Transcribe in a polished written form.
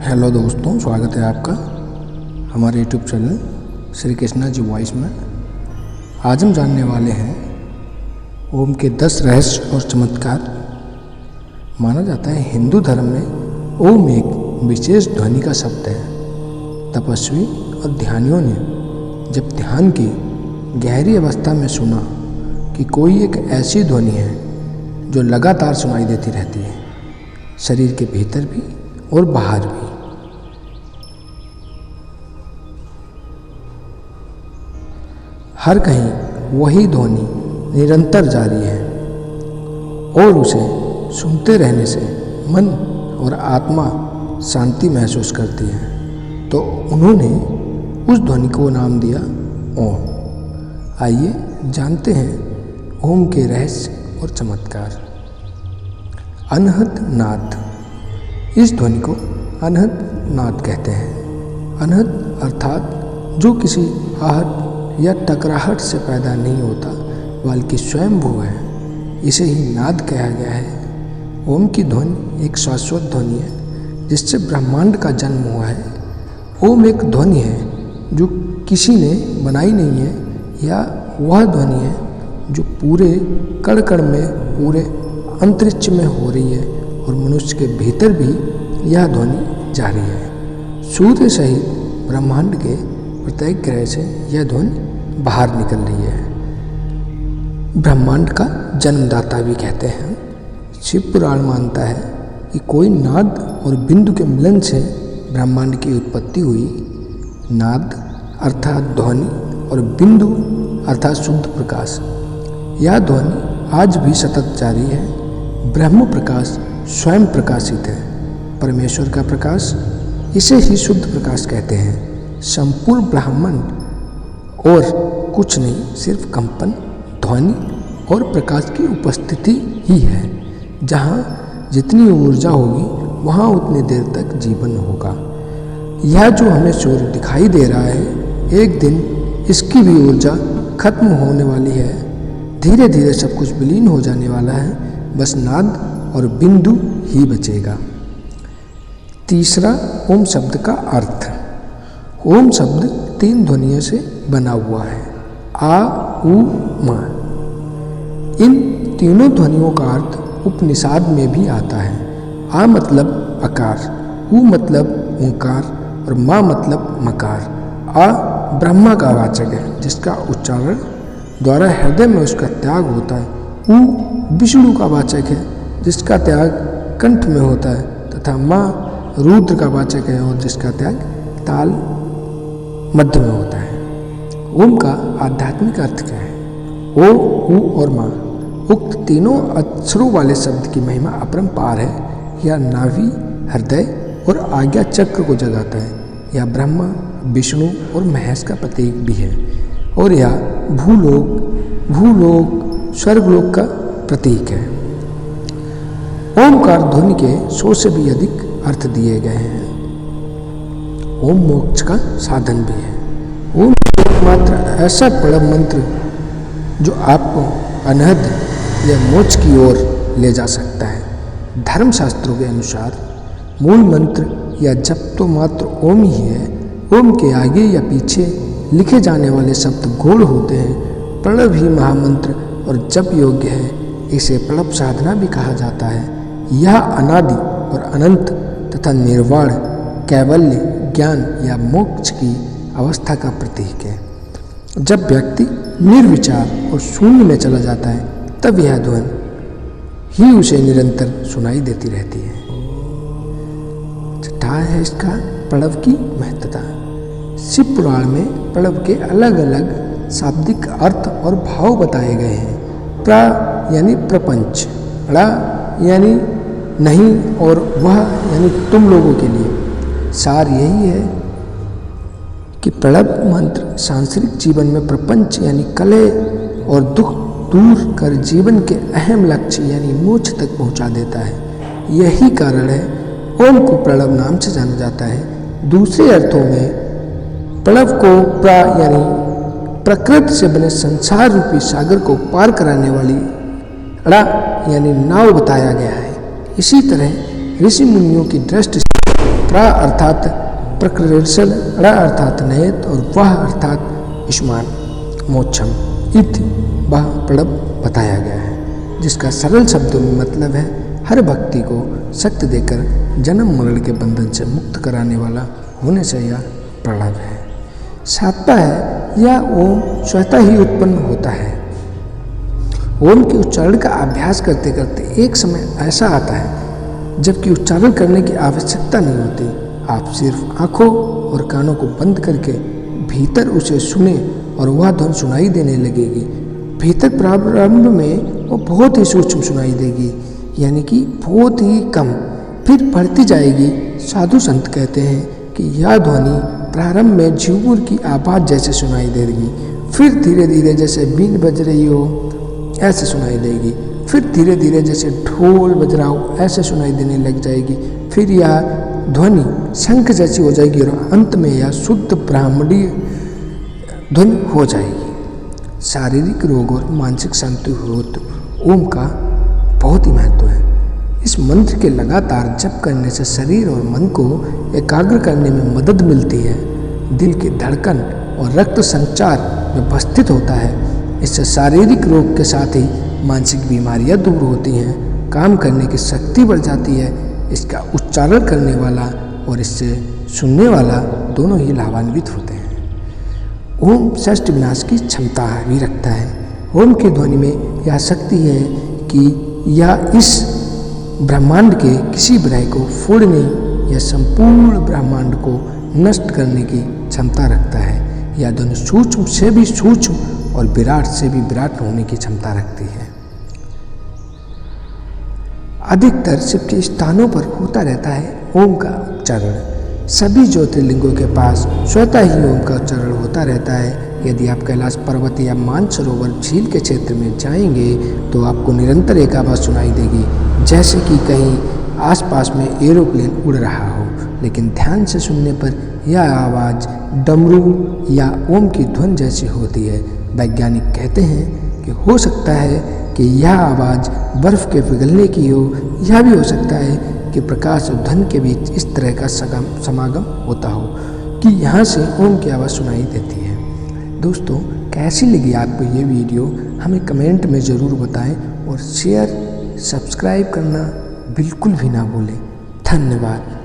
Hello दोस्तों, स्वागत है आपका हमारे YouTube channel Shri Krishna ji voice में। आज हम जानने वाले हैं ओम के 10 रहस्य और चमत्कार। माना जाता है हिंदू धर्म में ओम एक विशेष ध्वनि का शब्द है। तपस्वी और ध्यानियों ने जब ध्यान की गहरी अवस्था में सुना कि कोई एक ऐसी ध्वनि है जो लगातार सुनाई देती रहती है, शरीर के भीतर भी और बाहर भी, हर कहीं वही ध्वनि निरंतर जारी है और उसे सुनते रहने से मन और आत्मा शांति महसूस करती है। तो उन्होंने उस ध्वनि को नाम दिया ओम। आइए जानते हैं ओम के रहस्य और चमत्कार। अनहद नाद, इस ध्वनि को अनहद नाद कहते हैं। अनहद अर्थात जो किसी आहट या टकराहट से पैदा नहीं होता बल्कि स्वयंभू है, इसे ही नाद कहा गया है। ओम की ध्वनि एक शाश्वत ध्वनि है जिससे ब्रह्मांड का जन्म हुआ है। ओम एक ध्वनि है जो किसी ने बनाई नहीं है, या वह ध्वनि है जो पूरे कण कण में, पूरे अंतरिक्ष में हो रही है और मनुष्य के भीतर भी यह ध्वनि जारी है। सूर्य सहित ब्रह्मांड के प्रत्येक ग्रह से यह ध्वनि बाहर निकल रही है। ब्रह्मांड का जन्मदाता भी कहते हैं। शिव पुराण मानता है कि कोई नाद और बिंदु के मिलन से ब्रह्मांड की उत्पत्ति हुई। नाद अर्थात ध्वनि और बिंदु अर्थात शुद्ध प्रकाश। यह ध्वनि आज भी सतत जारी है। ब्रह्म प्रकाश स्वयं प्रकाशित है, परमेश्वर का प्रकाश, इसे ही शुद्ध प्रकाश कहते हैं। संपूर्ण ब्रह्मांड और कुछ नहीं, सिर्फ कंपन, ध्वनि और प्रकाश की उपस्थिति ही है। जहाँ जितनी ऊर्जा होगी वहाँ उतनी देर तक जीवन होगा। यह जो हमें सूर्य दिखाई दे रहा है, एक दिन इसकी भी ऊर्जा खत्म होने वाली है। धीरे धीरे सब कुछ विलीन हो जाने वाला है, बस नाद और बिंदु ही बचेगा। तीसरा, ओम शब्द का अर्थ। ओम शब्द 3 ध्वनियों से बना हुआ है, आ, उ, मा। इन तीनों ध्वनियों का अर्थ उपनिषद में भी आता है। आ मतलब आकार, उ मतलब ओंकार और मा मतलब मकार। आ ब्रह्मा का वाचक है जिसका उच्चारण द्वारा हृदय में उसका त्याग होता है। उ विष्णु का वाचक है जिसका त्याग कंठ में होता है, तथा मा रुद्र का वाचक है और जिसका त्याग ताल मध्य में होता है। ओम का आध्यात्मिक अर्थ क्या है? ओ, उ और मा, उक्त तीनों अक्षरों वाले शब्द की महिमा अपरंपार है। यह नाभि, हृदय और आज्ञा चक्र को जगाता है। यह ब्रह्मा, विष्णु और महेश का प्रतीक भी है और यह भूलोक, स्वर्गलोक का प्रतीक है। ओमकार ध्वनि के 100 से भी अधिक अर्थ दिए गए हैं। ओम मोक्ष का साधन भी है। ओम एकमात्र ऐसा परम मंत्र जो आपको अनहद या मोक्ष की ओर ले जा सकता है। धर्मशास्त्रों के अनुसार मूल मंत्र या जप तो मात्र ओम ही है। ओम के आगे या पीछे लिखे जाने वाले शब्द गौड़ होते हैं। प्रणव ही महामंत्र और जप योग्य है। इसे प्रणव साधना भी कहा जाता है। यह अनादि और अनंत तथा निर्वाण, कैवल्य, ज्ञान या मोक्ष की अवस्था का प्रतीक है। जब व्यक्ति निर्विचार और शून्य में चला जाता है तब यह ध्वनि ही उसे निरंतर सुनाई देती रहती है। छठा है इसका प्रणव की महत्ता। शिव पुराण में प्रणव के अलग अलग शाब्दिक अर्थ और भाव बताए गए हैं। प्र यानी प्रपंच, ण यानी नहीं और वह यानी तुम लोगों के लिए। सार यही है कि प्रणव मंत्र सांसारिक जीवन में प्रपंच यानी कलह और दुख दूर कर जीवन के अहम लक्ष्य यानी मोक्ष तक पहुंचा देता है। यही कारण है ओम को प्रणव नाम से जाना जाता है। दूसरे अर्थों में प्रणव को प्र यानी प्रकृति से बने संसार रूपी सागर को पार कराने वाली ण यानी नाव बताया गया है। इसी तरह ऋषि मुनियों की दृष्टि से प्रा अर्थात प्रकृतिशल, ण अर्थात नयत और वह अर्थात युष्मान मोक्षम इति वह प्रणव बताया गया है, जिसका सरल शब्दों में मतलब है हर भक्ति को शक्ति देकर जन्म मरण के बंधन से मुक्त कराने वाला होने से यह प्रणव है। सातवां है यह ओम स्वतः ही उत्पन्न होता है। ओम के उच्चारण का अभ्यास करते करते एक समय ऐसा आता है जबकि उच्चारण करने की आवश्यकता नहीं होती। आप सिर्फ आंखों और कानों को बंद करके भीतर उसे सुने और वह ध्वनि सुनाई देने लगेगी। भीतर प्रारंभ में वो बहुत ही सूक्ष्म सुनाई देगी, यानी कि बहुत ही कम, फिर बढ़ती जाएगी। साधु संत कहते हैं कि यह ध्वनि प्रारंभ में झिंगुर की आवाज़ जैसे सुनाई देगी, फिर धीरे धीरे जैसे बीन बज रही हो ऐसे सुनाई देगी, फिर धीरे धीरे जैसे ढोल बज रहा हो ऐसे सुनाई देने लग जाएगी, फिर यह ध्वनि शंख जैसी हो जाएगी और अंत में यह शुद्ध ब्राह्मणी ध्वनि हो जाएगी। शारीरिक रोग और मानसिक शांति हेतु ओम का बहुत ही महत्व है। इस मंत्र के लगातार जप करने से शरीर और मन को एकाग्र करने में मदद मिलती है। दिल की धड़कन और रक्त संचार व्यवस्थित होता है। इससे शारीरिक रोग के साथ ही मानसिक बीमारियां दूर होती हैं, काम करने की शक्ति बढ़ जाती है। इसका उच्चारण करने वाला और इससे सुनने वाला दोनों ही लाभान्वित होते हैं। ओम सृष्टि विनाश की क्षमता भी रखता है। ओम की ध्वनि में यह शक्ति है कि यह इस ब्रह्मांड के किसी ग्रह को फोड़ने या संपूर्ण ब्रह्मांड को नष्ट करने की क्षमता रखता है। यह ध्वनि सूक्ष्म से भी सूक्ष्म और विराट से भी विराट होने की क्षमता रखती है। अधिकतर शिव के स्थानों पर होता रहता है ओम का उच्चारण। सभी ज्योतिर्लिंगों के पास स्वतः ही ओम का उच्चारण होता रहता है। यदि आप कैलाश पर्वत या मानसरोवर झील के क्षेत्र में जाएंगे तो आपको निरंतर एक आवाज़ सुनाई देगी, जैसे कि कहीं आसपास में एरोप्लेन उड़ रहा हो। लेकिन ध्यान से सुनने पर यह आवाज़ डमरू या ओम की ध्वनि जैसी होती है। वैज्ञानिक कहते हैं कि हो सकता है कि यह आवाज़ बर्फ़ के पिघलने की हो, यह भी हो सकता है कि प्रकाश और ध्वनि के बीच इस तरह का समागम होता हो कि यहाँ से ओम की आवाज़ सुनाई देती है। दोस्तों, कैसी लगी आपको ये वीडियो हमें कमेंट में ज़रूर बताएं और शेयर सब्सक्राइब करना बिल्कुल भी ना भूलें। धन्यवाद।